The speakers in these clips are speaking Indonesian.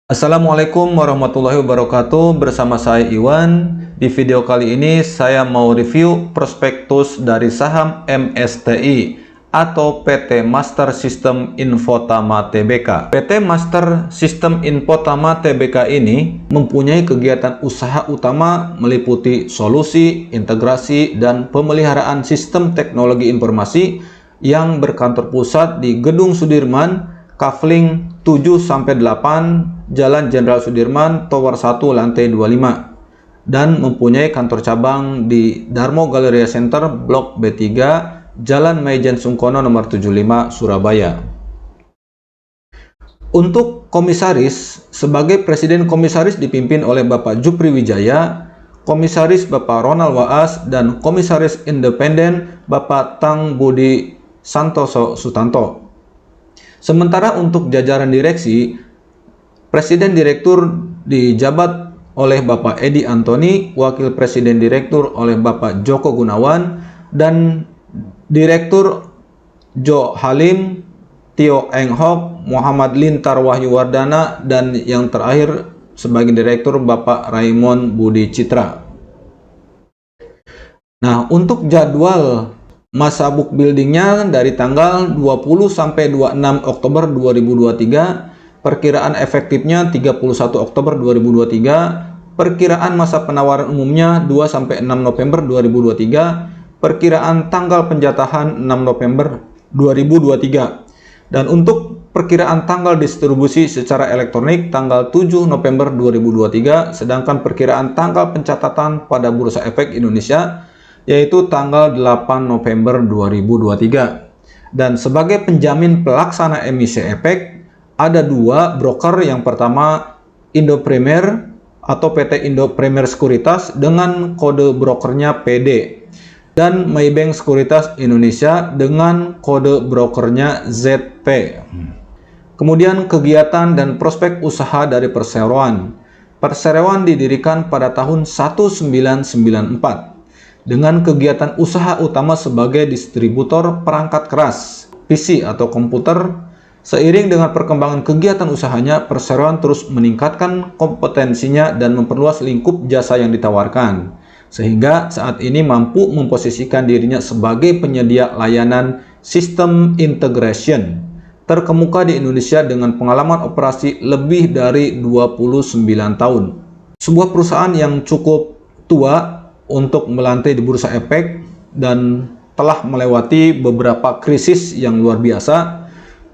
Assalamualaikum warahmatullahi wabarakatuh. Bersama saya Iwan. Di video kali ini saya mau review prospektus dari saham MSTI atau PT Master System Infotama Tbk. PT Master System Infotama Tbk ini mempunyai kegiatan usaha utama meliputi solusi, integrasi, dan pemeliharaan sistem teknologi informasi yang berkantor pusat di Gedung Sudirman, Kafling 7-8, Jalan Jenderal Sudirman, Tower 1, lantai 25, dan mempunyai kantor cabang di Darmo Galleria Center, Blok B3, Jalan Maijen Sungkono nomor 75, Surabaya. Untuk komisaris, sebagai presiden komisaris dipimpin oleh Bapak Jupri Wijaya, komisaris Bapak Ronald Waas, dan komisaris independen Bapak Tang Budi Santoso Sutanto. Sementara untuk jajaran direksi, Presiden Direktur dijabat oleh Bapak Edi Antoni, Wakil Presiden Direktur oleh Bapak Joko Gunawan, dan Direktur Jo Halim, Tio Eng Hock, Muhammad Lintar Wahyu Wardana, dan yang terakhir sebagai Direktur Bapak Raymond Budi Citra. Nah, untuk jadwal masa book buildingnya dari tanggal 20 sampai 26 Oktober 2023, perkiraan efektifnya 31 Oktober 2023, perkiraan masa penawaran umumnya 2 sampai 6 November 2023, perkiraan tanggal penjatahan 6 November 2023. Dan untuk perkiraan tanggal distribusi secara elektronik tanggal 7 November 2023, sedangkan perkiraan tanggal pencatatan pada Bursa Efek Indonesia yaitu tanggal 8 November 2023. Dan sebagai penjamin pelaksana emisi efek, ada dua broker. Yang pertama Indo Premier atau PT Indo Premier Sekuritas dengan kode brokernya PD, dan Maybank Sekuritas Indonesia dengan kode brokernya ZP. Kemudian kegiatan dan prospek usaha dari perseroan. Perseroan didirikan pada tahun 1994 dengan kegiatan usaha utama sebagai distributor perangkat keras, PC atau komputer. Seiring dengan perkembangan kegiatan usahanya, perseroan terus meningkatkan kompetensinya dan memperluas lingkup jasa yang ditawarkan, sehingga saat ini mampu memposisikan dirinya sebagai penyedia layanan sistem integration terkemuka di Indonesia dengan pengalaman operasi lebih dari 29 tahun. Sebuah perusahaan yang cukup tua untuk melantai di Bursa Efek dan telah melewati beberapa krisis yang luar biasa,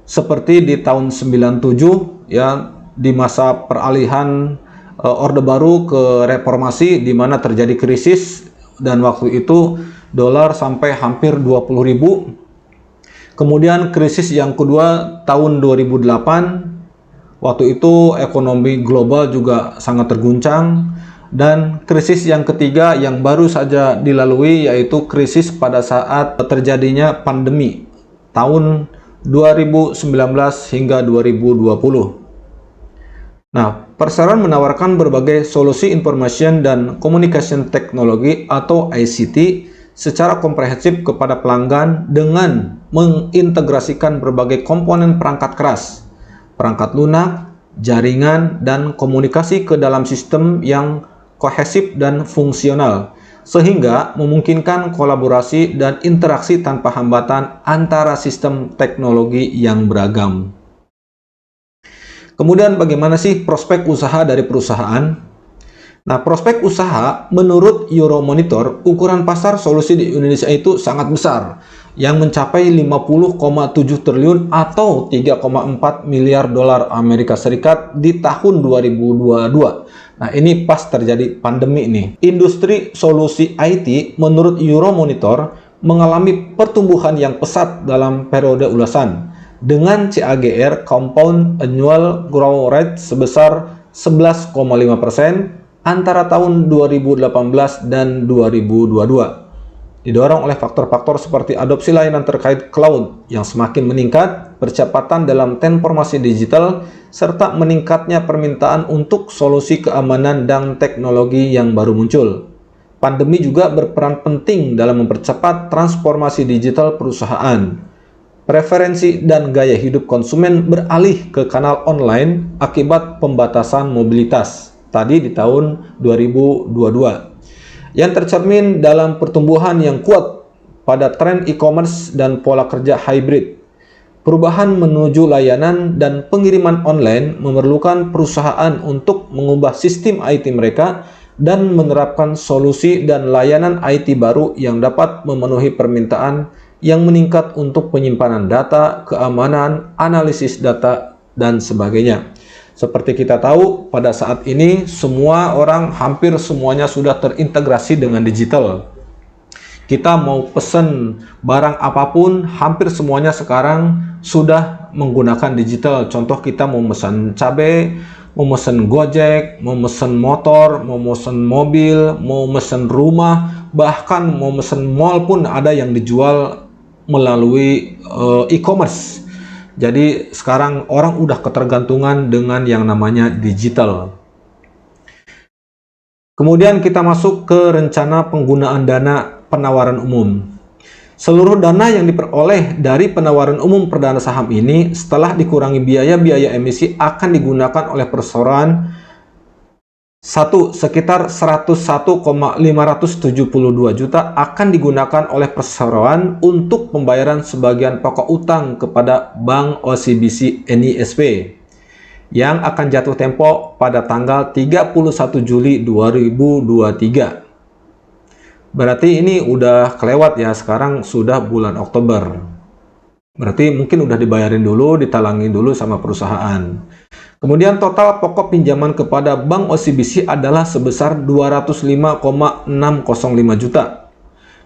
seperti di tahun 97 ya, di masa peralihan Orde Baru ke Reformasi, di mana terjadi krisis dan waktu itu dolar sampai hampir 20.000. Kemudian krisis yang kedua tahun 2008, waktu itu ekonomi global juga sangat terguncang. Dan krisis yang ketiga yang baru saja dilalui yaitu krisis pada saat terjadinya pandemi tahun 2019 hingga 2020. Nah, perseroan menawarkan berbagai solusi information dan communication technology atau ICT secara komprehensif kepada pelanggan dengan mengintegrasikan berbagai komponen perangkat keras, perangkat lunak, jaringan, dan komunikasi ke dalam sistem yang kohesif dan fungsional, sehingga memungkinkan kolaborasi dan interaksi tanpa hambatan antara sistem teknologi yang beragam. Kemudian bagaimana sih prospek usaha dari perusahaan? Nah, prospek usaha menurut Euromonitor, ukuran pasar solusi di Indonesia itu sangat besar, yang mencapai 50,7 triliun atau 3,4 miliar dolar Amerika Serikat di tahun 2022. Nah, ini pas terjadi pandemi nih. Industri solusi IT menurut Euromonitor mengalami pertumbuhan yang pesat dalam periode ulasan dengan CAGR (Compound Annual Growth Rate) sebesar 11,5% antara tahun 2018 dan 2022. Didorong oleh faktor-faktor seperti adopsi layanan terkait cloud yang semakin meningkat, percepatan dalam transformasi digital, serta meningkatnya permintaan untuk solusi keamanan dan teknologi yang baru muncul. Pandemi juga berperan penting dalam mempercepat transformasi digital perusahaan. Preferensi dan gaya hidup konsumen beralih ke kanal online akibat pembatasan mobilitas tadi di tahun 2022 yang tercermin dalam pertumbuhan yang kuat pada tren e-commerce dan pola kerja hybrid. Perubahan menuju layanan dan pengiriman online memerlukan perusahaan untuk mengubah sistem IT mereka dan menerapkan solusi dan layanan IT baru yang dapat memenuhi permintaan yang meningkat untuk penyimpanan data, keamanan, analisis data, dan sebagainya. Seperti kita tahu, pada saat ini semua orang hampir semuanya sudah terintegrasi dengan digital. Kita mau pesen barang apapun, hampir semuanya sekarang sudah menggunakan digital. Contoh, kita mau pesan cabai, mau mesen Gojek, mau mesen motor, mau mesen mobil, mau mesen rumah, bahkan mau mesen mall pun ada yang dijual melalui e-commerce. Jadi sekarang orang udah ketergantungan dengan yang namanya digital. Kemudian kita masuk ke rencana penggunaan dana penawaran umum. Seluruh dana yang diperoleh dari penawaran umum perdana saham ini setelah dikurangi biaya-biaya emisi akan digunakan oleh perseroan 1. Sekitar 101,572 juta akan digunakan oleh perseroan untuk pembayaran sebagian pokok utang kepada Bank OCBC NISP yang akan jatuh tempo pada tanggal 31 Juli 2023. Berarti ini udah kelewat ya, sekarang sudah bulan Oktober. Berarti mungkin udah dibayarin dulu, ditalangin dulu sama perusahaan. Kemudian total pokok pinjaman kepada Bank OCBC adalah sebesar 205,605 juta.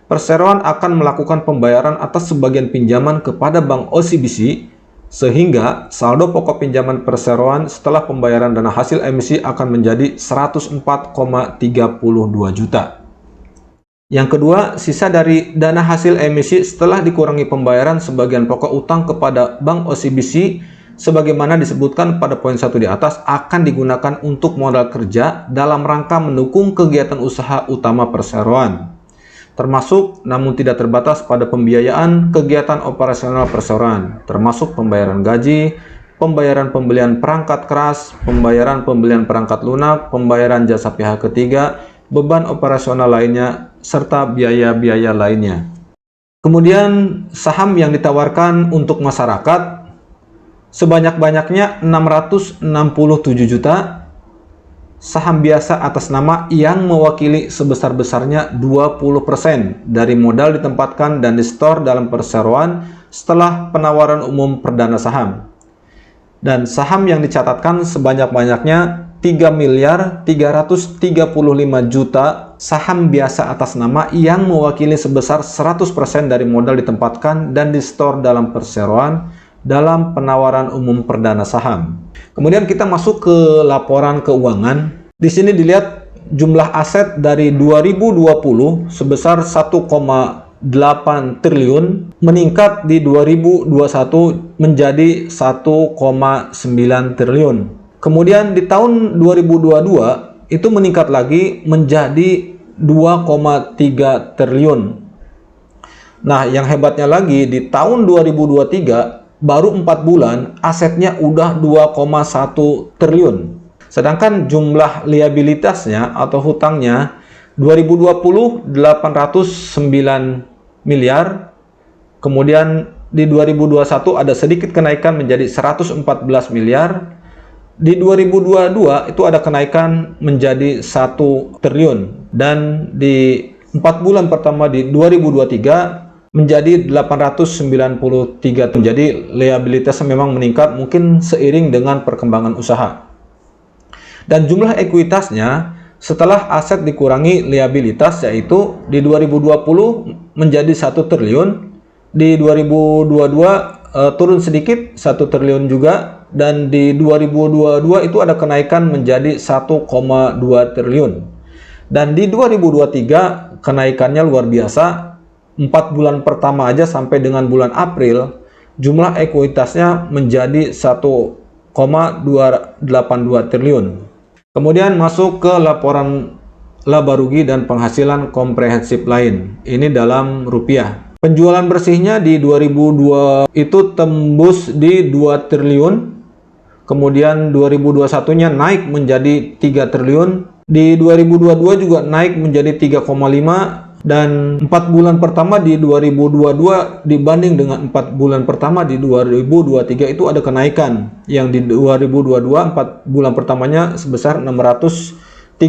Perseroan akan melakukan pembayaran atas sebagian pinjaman kepada Bank OCBC sehingga saldo pokok pinjaman perseroan setelah pembayaran dana hasil emisi akan menjadi 104,32 juta. Yang kedua, sisa dari dana hasil emisi setelah dikurangi pembayaran sebagian pokok utang kepada Bank OCBC sebagaimana disebutkan pada poin 1 di atas akan digunakan untuk modal kerja dalam rangka mendukung kegiatan usaha utama perseroan, termasuk namun tidak terbatas pada pembiayaan kegiatan operasional perseroan, termasuk pembayaran gaji, pembayaran pembelian perangkat keras, pembayaran pembelian perangkat lunak, pembayaran jasa pihak ketiga, beban operasional lainnya, serta biaya-biaya lainnya. Kemudian saham yang ditawarkan untuk masyarakat sebanyak-banyaknya 667 juta, saham biasa atas nama yang mewakili sebesar-besarnya 20% dari modal ditempatkan dan di-store dalam perseroan setelah penawaran umum perdana saham. Dan saham yang dicatatkan sebanyak-banyaknya 3.335 juta saham biasa atas nama yang mewakili sebesar 100% dari modal ditempatkan dan di-store dalam perseroan dalam penawaran umum perdana saham. Kemudian kita masuk ke laporan keuangan. Di sini dilihat jumlah aset dari 2020 sebesar 1,8 triliun meningkat di 2021 menjadi 1,9 triliun. Kemudian di tahun 2022 itu meningkat lagi menjadi 2,3 triliun. Nah, yang hebatnya lagi di tahun 2023 baru 4 bulan asetnya udah 2,1 triliun. Sedangkan jumlah liabilitasnya atau hutangnya 2020 809 miliar. Kemudian di 2021 ada sedikit kenaikan menjadi 114 miliar. Di 2022 itu ada kenaikan menjadi 1 triliun. Dan di 4 bulan pertama di 2023 menjadi 893. Jadi liabilitasnya memang meningkat mungkin seiring dengan perkembangan usaha. Dan jumlah ekuitasnya setelah aset dikurangi liabilitas yaitu di 2020 menjadi 1 triliun, di 2022 turun sedikit 1 triliun juga, dan di 2022 itu ada kenaikan menjadi 1,2 triliun. Dan di 2023 kenaikannya luar biasa. 4 bulan pertama aja sampai dengan bulan April, jumlah ekuitasnya menjadi 1,282 triliun. Kemudian masuk ke laporan laba rugi dan penghasilan komprehensif lain. Ini dalam rupiah. Penjualan bersihnya di 2002 itu tembus di 2 triliun. Kemudian 2021-nya naik menjadi 3 triliun. Di 2022 juga naik menjadi 3,5, dan 4 bulan pertama di 2022 dibanding dengan 4 bulan pertama di 2023 itu ada kenaikan. Yang di 2022 4 bulan pertamanya sebesar 639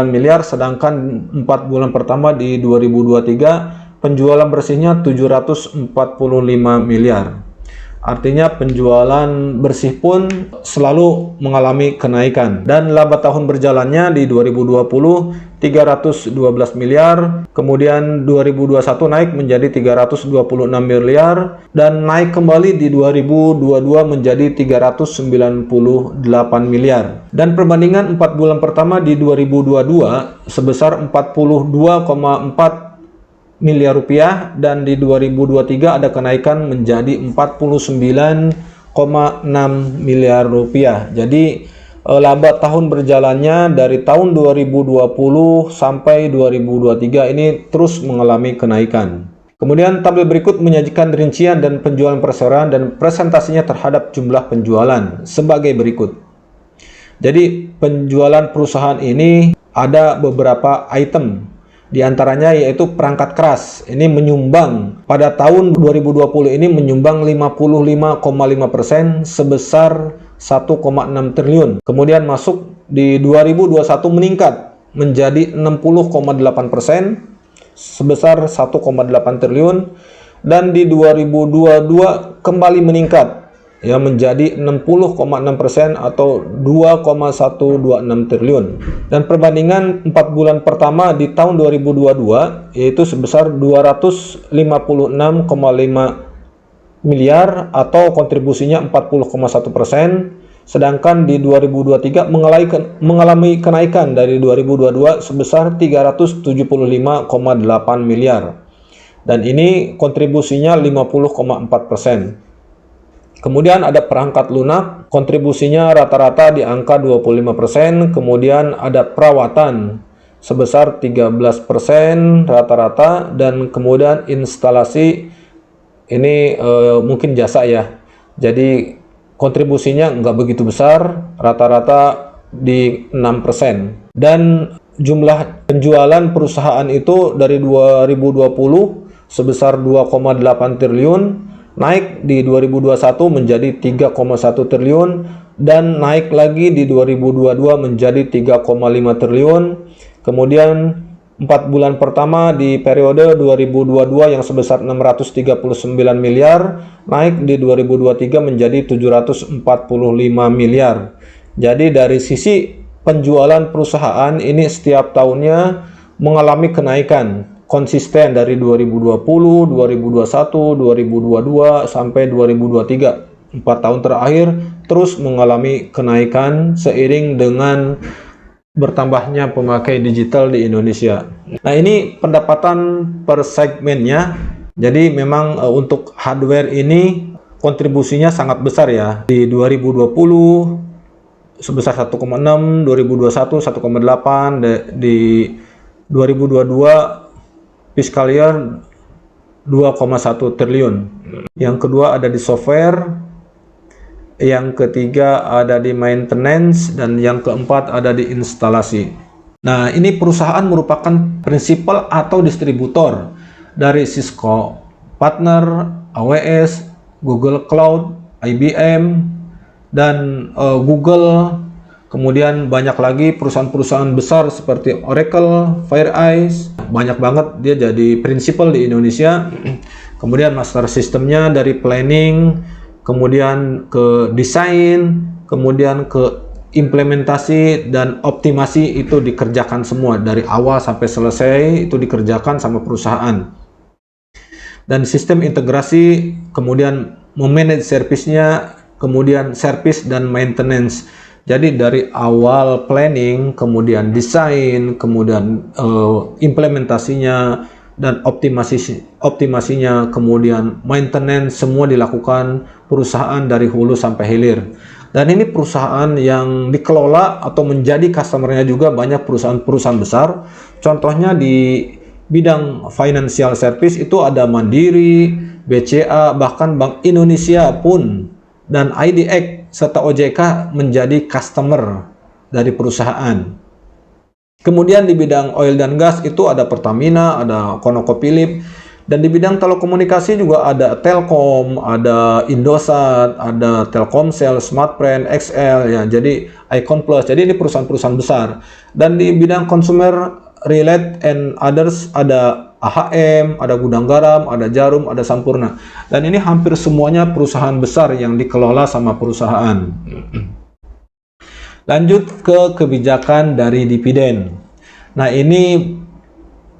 miliar, sedangkan 4 bulan pertama di 2023 penjualan bersihnya 745 miliar. Artinya penjualan bersih pun selalu mengalami kenaikan. Dan laba tahun berjalannya di 2020 312 miliar, kemudian 2021 naik menjadi 326 miliar, dan naik kembali di 2022 menjadi 398 miliar. Dan perbandingan 4 bulan pertama di 2022 sebesar 42,4 miliar rupiah, dan di 2023 ada kenaikan menjadi 49,6 miliar rupiah. Jadi laba tahun berjalannya dari tahun 2020 sampai 2023 ini terus mengalami kenaikan. Kemudian tabel berikut menyajikan rincian dan penjualan perseroan dan presentasinya terhadap jumlah penjualan sebagai berikut. Jadi penjualan perusahaan ini ada beberapa item. Di antaranya yaitu perangkat keras. Ini menyumbang pada tahun 2020 ini menyumbang 55,5% sebesar 1,6 triliun. Kemudian masuk di 2021 meningkat menjadi 60,8% sebesar 1,8 triliun, dan di 2022 kembali meningkat ya menjadi 60,6% atau 2,126 triliun. Dan perbandingan 4 bulan pertama di tahun 2022 yaitu sebesar 256,5 miliar atau kontribusinya 40,1%, sedangkan di 2023 mengalami kenaikan dari 2022 sebesar 375,8 miliar, dan ini kontribusinya 50,4%. Kemudian ada perangkat lunak, kontribusinya rata-rata di angka 25%, kemudian ada perawatan sebesar 13% rata-rata, dan kemudian instalasi ini mungkin jasa ya. Jadi kontribusinya nggak begitu besar, rata-rata di 6%. Dan jumlah penjualan perusahaan itu dari 2020 sebesar 2,8 triliun, naik di 2021 menjadi 3,1 triliun, dan naik lagi di 2022 menjadi 3,5 triliun. Kemudian 4 bulan pertama di periode 2022 yang sebesar 639 miliar, naik di 2023 menjadi 745 miliar. Jadi dari sisi penjualan perusahaan ini setiap tahunnya mengalami kenaikan konsisten dari 2020, 2021, 2022 sampai 2023. 4 tahun terakhir terus mengalami kenaikan seiring dengan bertambahnya pemakai digital di Indonesia. Nah, ini pendapatan per segmennya. Jadi memang untuk hardware ini kontribusinya sangat besar ya. Di 2020 sebesar 1,6, 2021 1,8, di 2022 fiscal year 2,1 triliun. Yang kedua ada di software, yang ketiga ada di maintenance, dan yang keempat ada di instalasi. Nah, ini perusahaan merupakan prinsipal atau distributor dari Cisco, partner, AWS, Google Cloud, IBM, dan Google. Kemudian banyak lagi perusahaan-perusahaan besar seperti Oracle, FireEye, banyak banget dia jadi prinsipal di Indonesia. Kemudian master sistemnya dari planning, kemudian ke desain, kemudian ke implementasi dan optimasi, itu dikerjakan semua dari awal sampai selesai, itu dikerjakan sama perusahaan. Dan sistem integrasi, kemudian memanage service-nya, kemudian service dan maintenance. Jadi dari awal planning, kemudian desain, kemudian implementasinya dan optimasinya, kemudian maintenance, semua dilakukan perusahaan dari hulu sampai hilir. Dan ini perusahaan yang dikelola atau menjadi customer-nya juga banyak perusahaan-perusahaan besar. Contohnya di bidang financial service itu ada Mandiri, BCA, bahkan Bank Indonesia pun dan IDX serta OJK menjadi customer dari perusahaan. Kemudian di bidang oil dan gas itu ada Pertamina, ada ConocoPhillips, dan di bidang telekomunikasi juga ada Telkom, ada Indosat, ada Telkomsel, Smartfren, XL ya. Jadi Icon Plus. Jadi ini perusahaan-perusahaan besar. Dan di bidang consumer related and others ada AHM, ada Gudang Garam, ada Jarum, ada Sampurna. Dan ini hampir semuanya perusahaan besar yang dikelola sama perusahaan. Lanjut ke kebijakan dari dividen. Nah, ini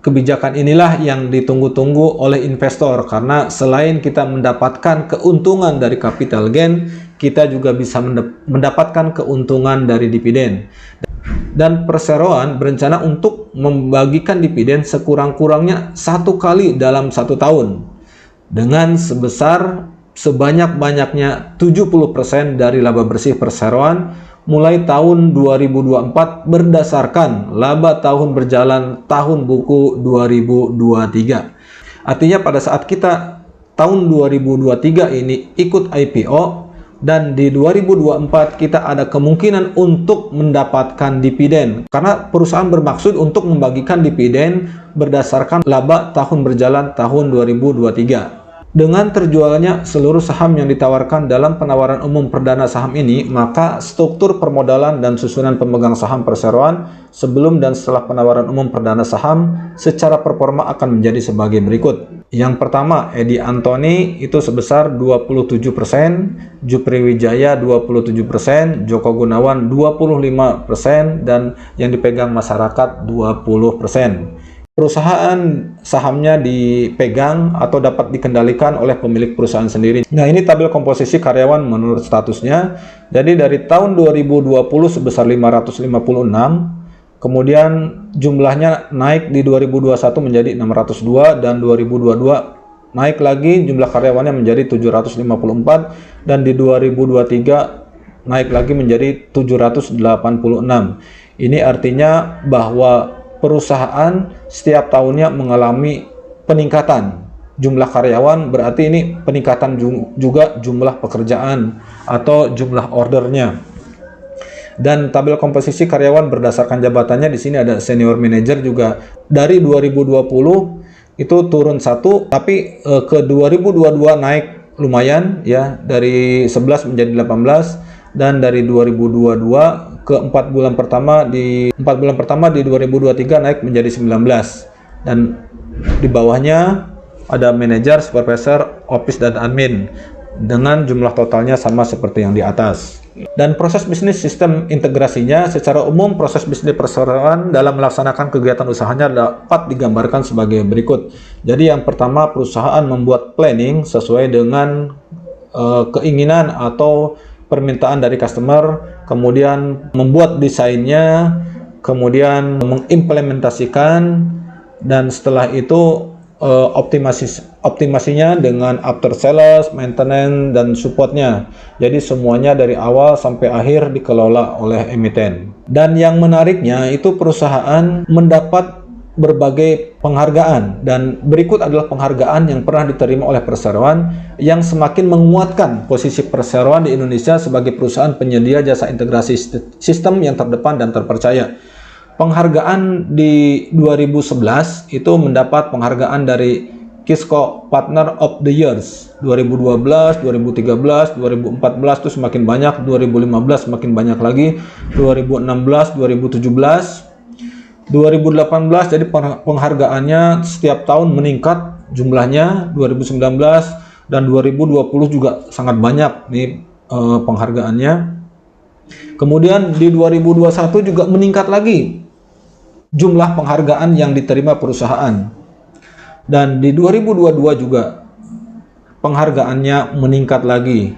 kebijakan inilah yang ditunggu-tunggu oleh investor, karena selain kita mendapatkan keuntungan dari capital gain, kita juga bisa mendapatkan keuntungan dari dividen. Dan perseroan berencana untuk membagikan dividen sekurang-kurangnya 1 kali dalam 1 tahun dengan sebesar sebanyak-banyaknya 70% dari laba bersih perseroan mulai tahun 2024 berdasarkan laba tahun berjalan tahun buku 2023. Artinya pada saat kita tahun 2023 ini ikut IPO dan di 2024 kita ada kemungkinan untuk mendapatkan dividen, karena perusahaan bermaksud untuk membagikan dividen berdasarkan laba tahun berjalan tahun 2023. Dengan terjualnya seluruh saham yang ditawarkan dalam penawaran umum perdana saham ini, maka struktur permodalan dan susunan pemegang saham perseroan sebelum dan setelah penawaran umum perdana saham secara performa akan menjadi sebagai berikut. Yang pertama, Edi Antoni itu sebesar 27%, Jupri Wijaya 27%, Joko Gunawan 25%, dan yang dipegang masyarakat 20%. Perusahaan sahamnya dipegang atau dapat dikendalikan oleh pemilik perusahaan sendiri. Nah, ini tabel komposisi karyawan menurut statusnya. Jadi dari tahun 2020 sebesar 556, kemudian jumlahnya naik di 2021 menjadi 602, dan 2022 naik lagi jumlah karyawannya menjadi 754, dan di 2023 naik lagi menjadi 786. Ini artinya bahwa perusahaan setiap tahunnya mengalami peningkatan jumlah karyawan, berarti ini peningkatan juga jumlah pekerjaan atau jumlah ordernya. Dan tabel komposisi karyawan berdasarkan jabatannya di sini ada senior manager juga dari 2020 itu turun 1, tapi ke 2022 naik lumayan ya, dari 11 menjadi 18. Dan dari 2022 ke 4 bulan pertama di 2023 naik menjadi 19, dan di bawahnya ada manajer, supervisor, office, dan admin dengan jumlah totalnya sama seperti yang di atas. Dan proses bisnis sistem integrasinya secara umum, proses bisnis perseroan dalam melaksanakan kegiatan usahanya dapat digambarkan sebagai berikut. Jadi yang pertama, perusahaan membuat planning sesuai dengan keinginan atau permintaan dari customer, kemudian membuat desainnya, kemudian mengimplementasikan, dan setelah itu optimasinya dengan after sales, maintenance, dan supportnya. Jadi semuanya dari awal sampai akhir dikelola oleh emiten. Dan yang menariknya itu perusahaan mendapat berbagai penghargaan, dan berikut adalah penghargaan yang pernah diterima oleh perseroan yang semakin menguatkan posisi perseroan di Indonesia sebagai perusahaan penyedia jasa integrasi sistem yang terdepan dan terpercaya. Penghargaan di 2011 itu mendapat penghargaan dari Kisco Partner of the Years 2012, 2013, 2014 itu semakin banyak, 2015 semakin banyak lagi, 2016, 2017, 2018, jadi penghargaannya setiap tahun meningkat jumlahnya. 2019 dan 2020 juga sangat banyak nih penghargaannya. Kemudian di 2021 juga meningkat lagi jumlah penghargaan yang diterima perusahaan. Dan di 2022 juga penghargaannya meningkat lagi.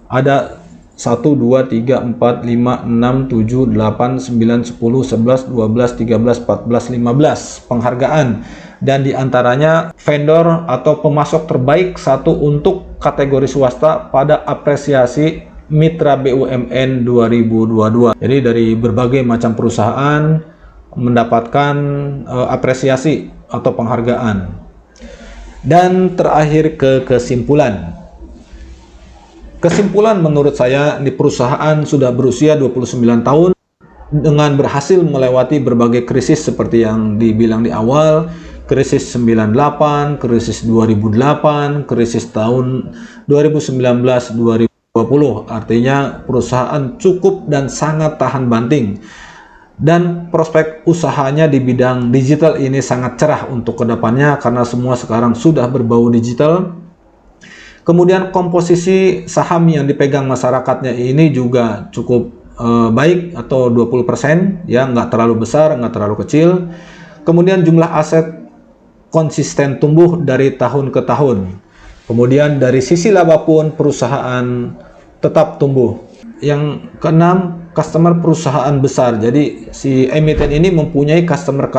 Ada 1, 2, 3, 4, 5, 6, 7, 8, 9, 10, 11, 12, 13, 14, 15 penghargaan. Dan diantaranya vendor atau pemasok terbaik 1 untuk kategori swasta pada apresiasi Mitra BUMN 2022. Jadi dari berbagai macam perusahaan mendapatkan apresiasi atau penghargaan. Dan terakhir ke kesimpulan. Kesimpulan menurut saya, di perusahaan sudah berusia 29 tahun dengan berhasil melewati berbagai krisis seperti yang dibilang di awal, krisis 98, krisis 2008, krisis tahun 2019-2020. Artinya perusahaan cukup dan sangat tahan banting. Dan prospek usahanya di bidang digital ini sangat cerah untuk kedepannya karena semua sekarang sudah berbau digital. Kemudian komposisi saham yang dipegang masyarakatnya ini juga cukup baik atau 20%, ya, nggak terlalu besar, nggak terlalu kecil. Kemudian jumlah aset konsisten tumbuh dari tahun ke tahun. Kemudian dari sisi laba pun perusahaan tetap tumbuh. Yang keenam, customer perusahaan besar. Jadi si emiten ini mempunyai customer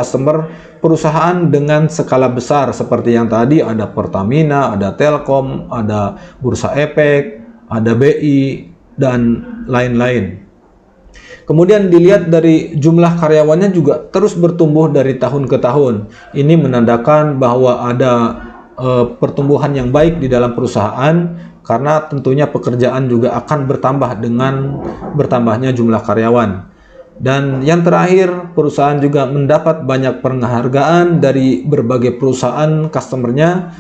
perusahaan dengan skala besar seperti yang tadi, ada Pertamina, ada Telkom, ada Bursa Efek, ada BI, dan lain-lain. Kemudian dilihat dari jumlah karyawannya juga terus bertumbuh dari tahun ke tahun. Ini menandakan bahwa ada pertumbuhan yang baik di dalam perusahaan, karena tentunya pekerjaan juga akan bertambah dengan bertambahnya jumlah karyawan. Dan yang terakhir, perusahaan juga mendapat banyak penghargaan dari berbagai perusahaan customernya.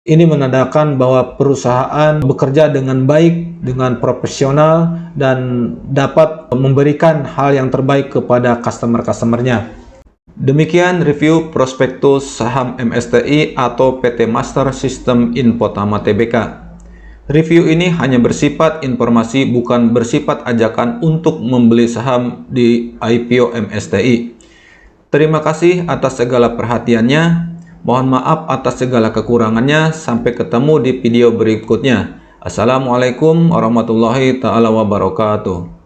Ini menandakan bahwa perusahaan bekerja dengan baik, dengan profesional, dan dapat memberikan hal yang terbaik kepada customer-customernya. Demikian review prospektus saham MSTI atau PT Master System Info Tama Tbk. Review ini hanya bersifat informasi, bukan bersifat ajakan untuk membeli saham di IPO MSTI. Terima kasih atas segala perhatiannya. Mohon maaf atas segala kekurangannya. Sampai ketemu di video berikutnya. Assalamualaikum warahmatullahi wabarakatuh.